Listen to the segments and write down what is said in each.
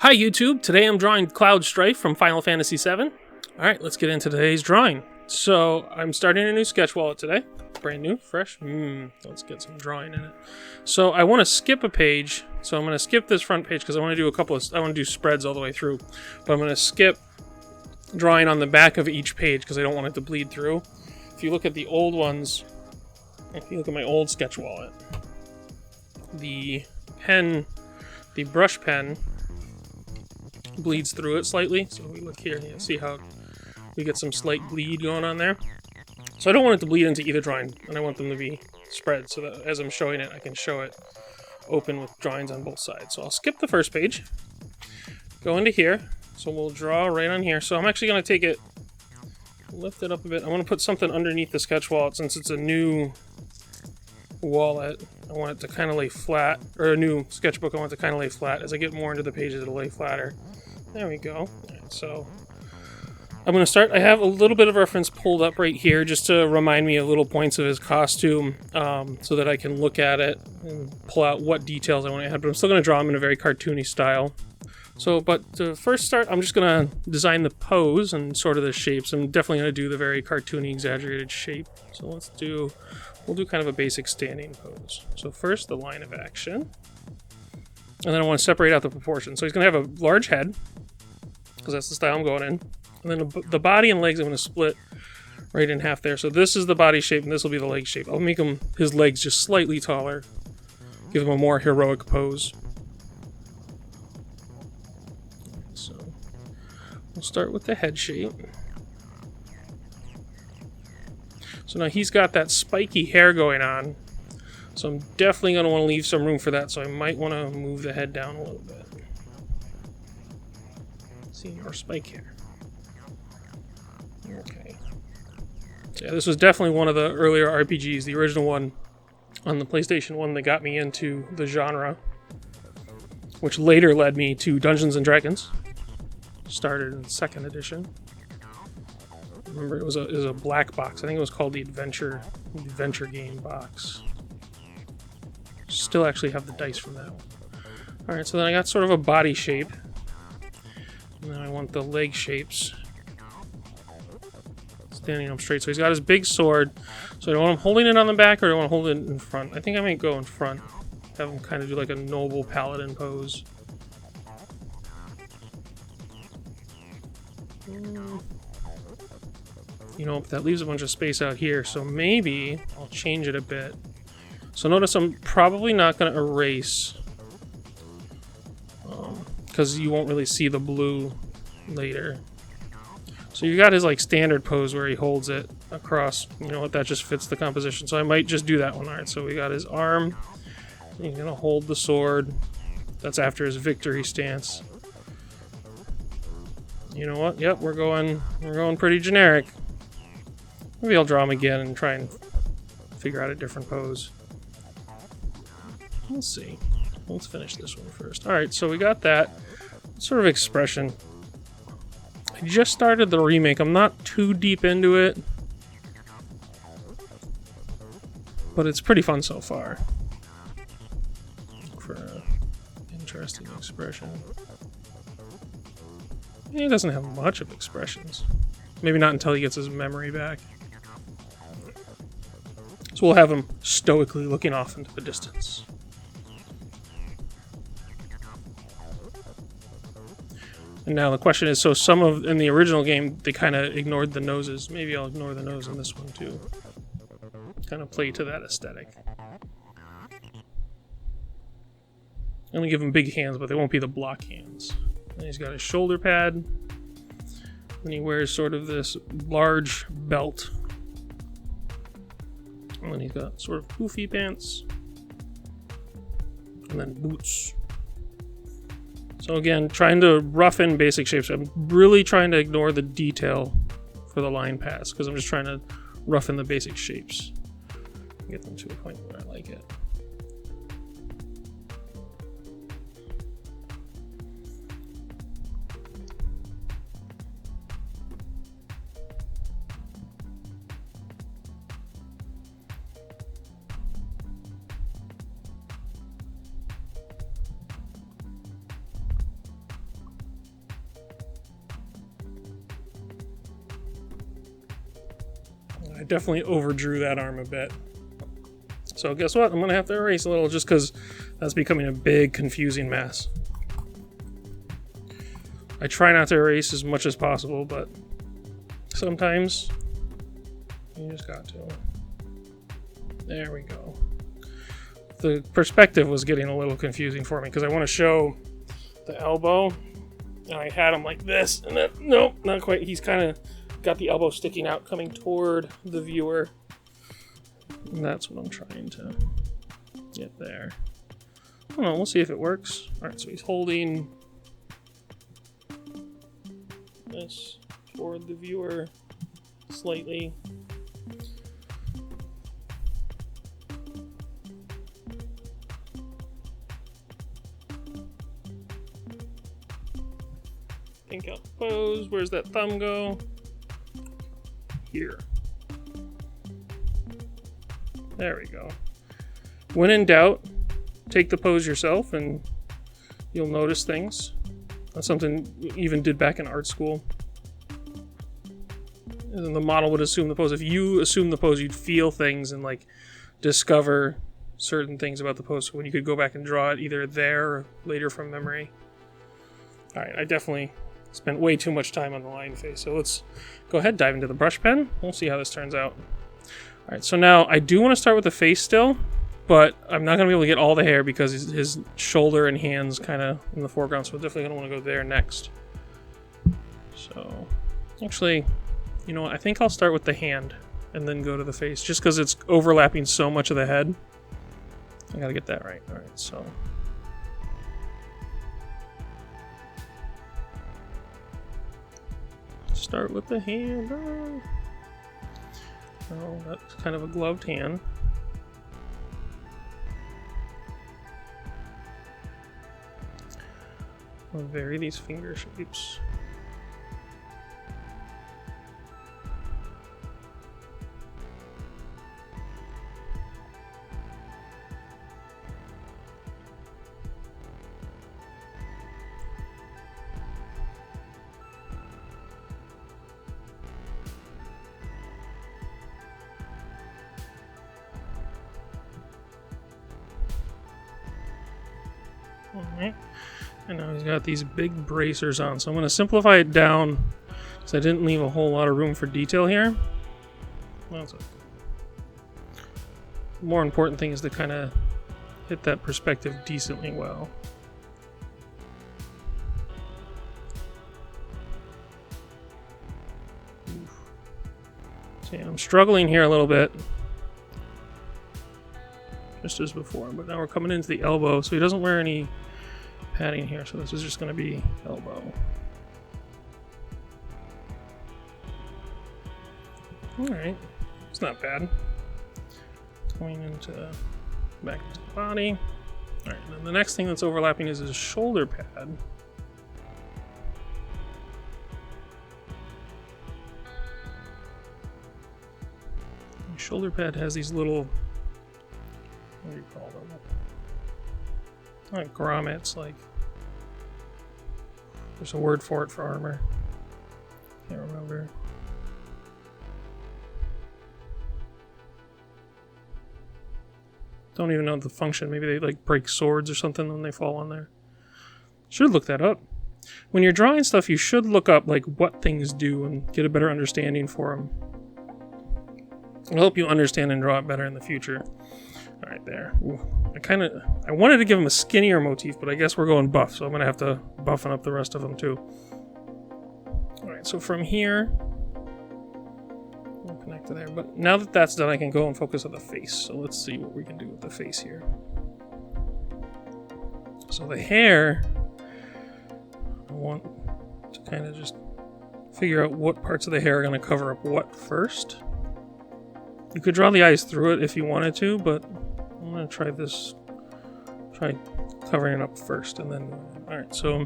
Hi YouTube, today I'm drawing Cloud Strife from Final Fantasy VII. Alright, let's get into today's drawing. So, I'm starting a new sketch wallet today. Brand new, fresh. Let's get some drawing in it. So, I want to skip a page. So, I'm going to skip this front page because I want to do I want to do spreads all the way through. But I'm going to skip drawing on the back of each page because I don't want it to bleed through. If you look at the old ones, if you look at my old sketch wallet, the brush pen bleeds through it slightly. So we look here and you see how we get some slight bleed going on there. So I don't want it to bleed into either drawing, and I want them to be spread so that as I'm showing it, I can show it open with drawings on both sides. So I'll skip the first page, go into here. So we'll draw right on here. So I'm actually going to take it, lift it up a bit. I want to put something underneath the sketch wallet since it's a new wallet. I want it to kind of lay flat, or a new sketchbook. I want it to kind of lay flat. As I get more into the pages, it'll lay flatter. There we go. Right, so I'm going to start. I have a little bit of reference pulled up right here just to remind me of little points of his costume so that I can look at it and pull out what details I want to add. But I'm still going to draw him in a very cartoony style. So, but to first start, I'm just going to design the pose and sort of the shapes. I'm definitely going to do the very cartoony, exaggerated shape. So we'll do kind of a basic standing pose. So first, the line of action. And then I want to separate out the proportions. So he's going to have a large head, because that's the style I'm going in. And then the body and legs I'm going to split right in half there. So this is the body shape, and this will be the leg shape. I'll make his legs just slightly taller, give him a more heroic pose. So we'll start with the head shape. So now he's got that spiky hair going on. So I'm definitely going to want to leave some room for that. So I might want to move the head down a little bit. See more spike hair. Okay. So yeah, this was definitely one of the earlier RPGs, the original one on the PlayStation 1 that got me into the genre, which later led me to Dungeons & Dragons. Started in 2nd edition. Remember, it was a black box. I think it was called the Adventure Game box. Still actually have the dice from that one. Alright, so then I got sort of a body shape. And then I want the leg shapes. Standing up straight. So he's got his big sword. So do I want him holding it on the back or do I want to hold it in front? I think I might go in front. Have him kind of do like a noble paladin pose. You know, that leaves a bunch of space out here, so maybe I'll change it a bit. So notice I'm probably not going to erase, because you won't really see the blue later. So you got his like standard pose where he holds it across. You know what? That just fits the composition. So I might just do that one. All right. So we got his arm. He's gonna hold the sword. That's after his victory stance. You know what? Yep, we're going pretty generic. Maybe I'll draw him again and try and figure out a different pose. Let's see. Let's finish this one first. Alright, so we got that sort of expression. I just started the remake. I'm not too deep into it, but it's pretty fun so far. Look for an interesting expression. He doesn't have much of expressions. Maybe not until he gets his memory back. So we'll have him stoically looking off into the distance. And now the question is, so in the original game, they kind of ignored the noses. Maybe I'll ignore the nose in this one too. Kind of play to that aesthetic. I'm gonna give him big hands, but they won't be the block hands. And he's got his shoulder pad. And he wears sort of this large belt. And then he's got sort of poofy pants. And then boots. So again, trying to roughen basic shapes. I'm really trying to ignore the detail for the line pass because I'm just trying to roughen the basic shapes. Get them to a point where I like it. I definitely overdrew that arm a bit. So guess what? I'm going to have to erase a little just because that's becoming a big confusing mess. I try not to erase as much as possible, but sometimes you just got to. There we go. The perspective was getting a little confusing for me because I want to show the elbow, and I had him like this, and then, nope, not quite. He's kind of got the elbow sticking out, coming toward the viewer. And that's what I'm trying to get there. I don't know, we'll see if it works. Alright, so he's holding this toward the viewer slightly. Think out the pose. Where's that thumb go? Here. There we go. When in doubt, take the pose yourself and you'll notice things. That's something we even did back in art school. And then the model would assume the pose. If you assume the pose, you'd feel things and like discover certain things about the pose when you could go back and draw it either there or later from memory. Alright, I definitely spent way too much time on the lion face, so let's go ahead, dive into the brush pen. We'll see how this turns out. Alright, so now I do want to start with the face still, but I'm not going to be able to get all the hair because his shoulder and hands kind of in the foreground, so I'm definitely going to want to go there next. So, actually, you know what, I think I'll start with the hand and then go to the face, just because it's overlapping so much of the head. I gotta get that right. Alright, so... start with the hand. Oh, that's kind of a gloved hand. I'll vary these finger shapes. Alright, and now he's got these big bracers on, so I'm going to simplify it down because I didn't leave a whole lot of room for detail here. Well, the more important thing is to kind of hit that perspective decently well. So yeah, I'm struggling here a little bit. Just as before, but now we're coming into the elbow, so he doesn't wear any padding here, so this is just going to be elbow. Alright, it's not bad. Going into back to the body. Alright, then the next thing that's overlapping is his shoulder pad. The shoulder pad has these little, what do you call them? Not grommets, like, there's a word for it for armor. Can't remember. Don't even know the function. Maybe they like break swords or something when they fall on there. Should look that up. When you're drawing stuff, you should look up like what things do and get a better understanding for them. It'll help you understand and draw it better in the future. Alright, there. Ooh, I wanted to give him a skinnier motif, but I guess we're going buff, so I'm going to have to buffen up the rest of them too. Alright, so from here, we'll connect to there. But now that that's done, I can go and focus on the face. So let's see what we can do with the face here. So the hair, I want to kind of just figure out what parts of the hair are going to cover up what first. You could draw the eyes through it if you wanted to, but I'm going to try this. Try covering it up first, and then... Alright, so...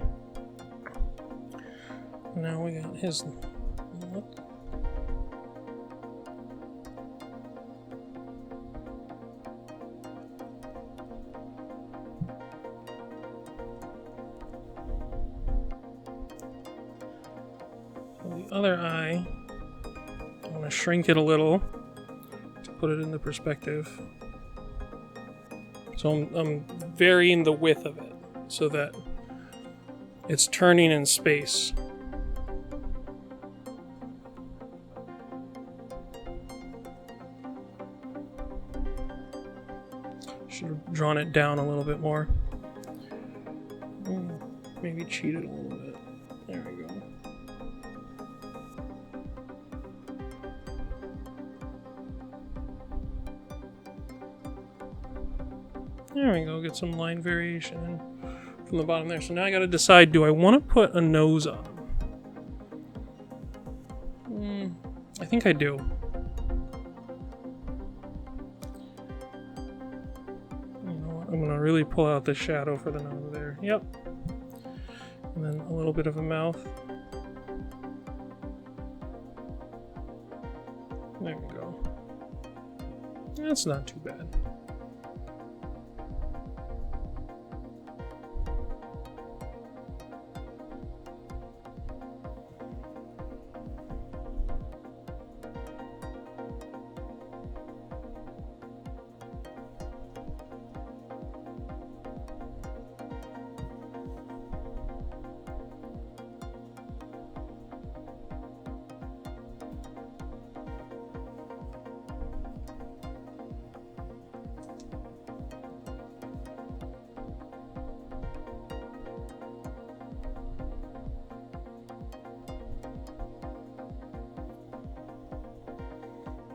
now we got his lip. So the other eye, I'm going to shrink it a little put it into perspective. So I'm varying the width of it so that it's turning in space. Should have drawn it down a little bit more. Maybe cheat it a little bit. There we go. There we go, get some line variation in from the bottom there. So now I gotta decide, do I want to put a nose on? I think I do. You know what, I'm gonna really pull out the shadow for the nose there. Yep. And then a little bit of a mouth. There we go. That's not too bad.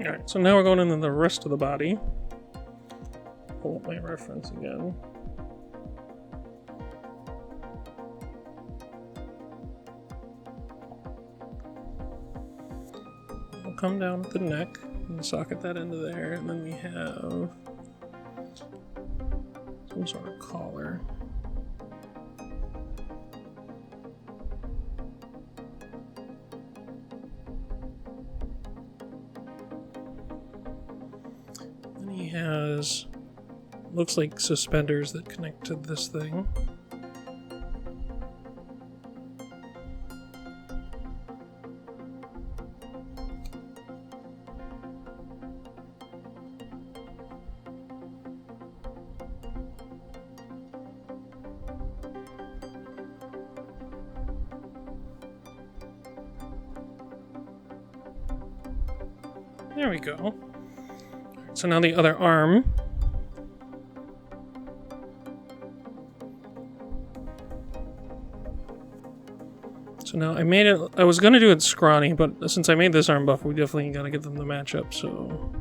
Alright, so now we're going into the rest of the body. Pull up my reference again. We'll come down at the neck and socket that into there, and then we have some sort of collar. Has, looks like suspenders that connect to this thing. There we go. So now the other arm. So now I made it, I was going to do it scrawny, but since I made this arm buff, we definitely got to get them to match up, so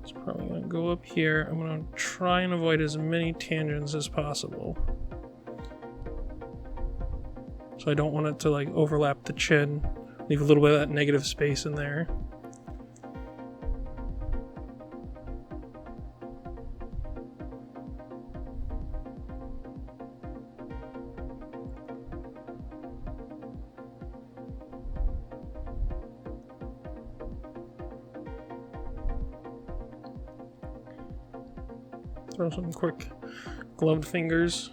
it's probably going to go up here. I'm going to try and avoid as many tangents as possible. So I don't want it to like overlap the chin, leave a little bit of that negative space in there. Throw some quick gloved fingers.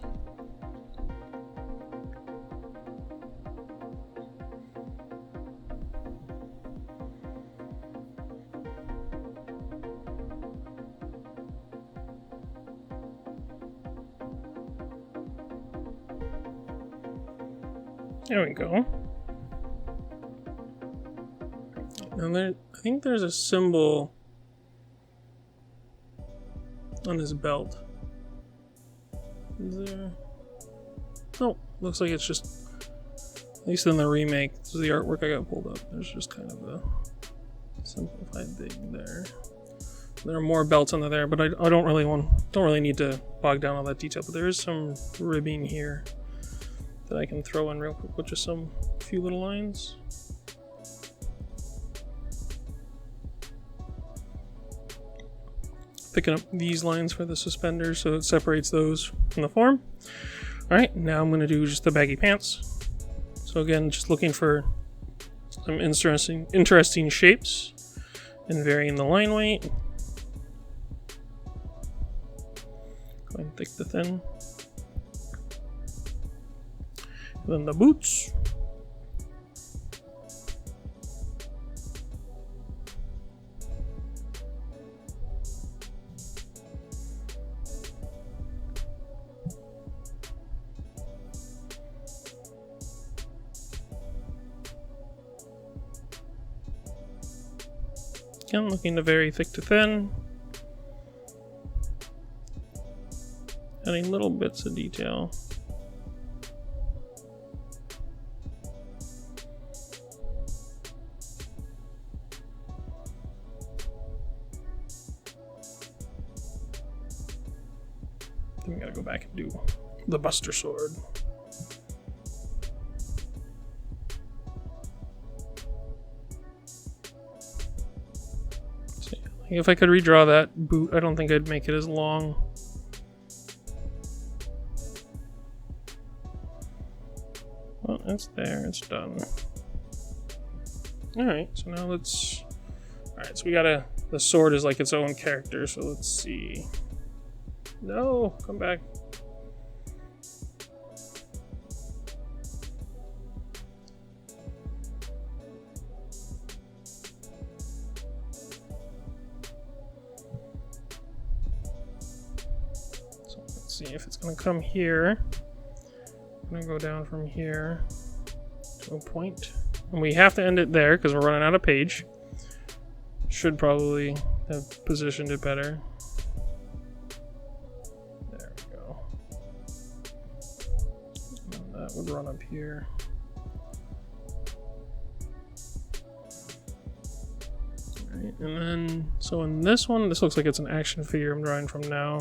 There we go. And there, I think there's a symbol on his belt. Is there? Oh, looks like it's just, at least in the remake, this is the artwork I got pulled up. There's just kind of a simplified thing there. There are more belts under there, but I don't really need to bog down all that detail. But there is some ribbing here that I can throw in real quick with just some few little lines. Picking up these lines for the suspenders so it separates those from the form. Alright, now I'm going to do just the baggy pants. So again, just looking for some interesting shapes and varying the line weight. Going thick to thin. And then the boots. Again, looking to vary thick to thin. Adding little bits of detail. Then we gotta go back and do the Buster Sword. So, if I could redraw that boot, I don't think I'd make it as long. Well, it's there, it's done. Alright, so now let's... Alright, so we gotta... The sword is like its own character, so let's see. No, come back. So let's see if it's gonna come here. I'm gonna go down from here to a point. And we have to end it there because we're running out of page. Should probably have positioned it better. There we go. And that would run up here. Alright, and then, so in this one, this looks like it's an action figure I'm drawing from now.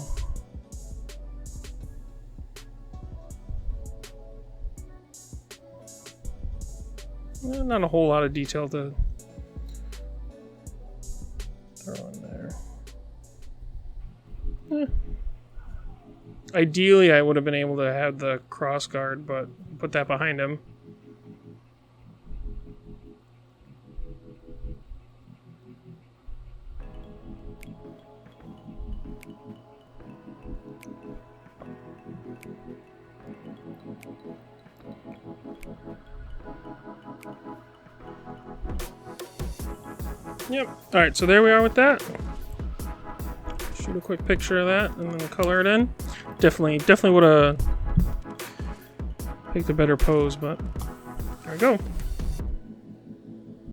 Not a whole lot of detail to throw in there. Ideally, I would have been able to have the cross guard, but put that behind him. Yep. Alright, so there we are with that. Shoot a quick picture of that and then color it in. Definitely would have picked a better pose, but there we go.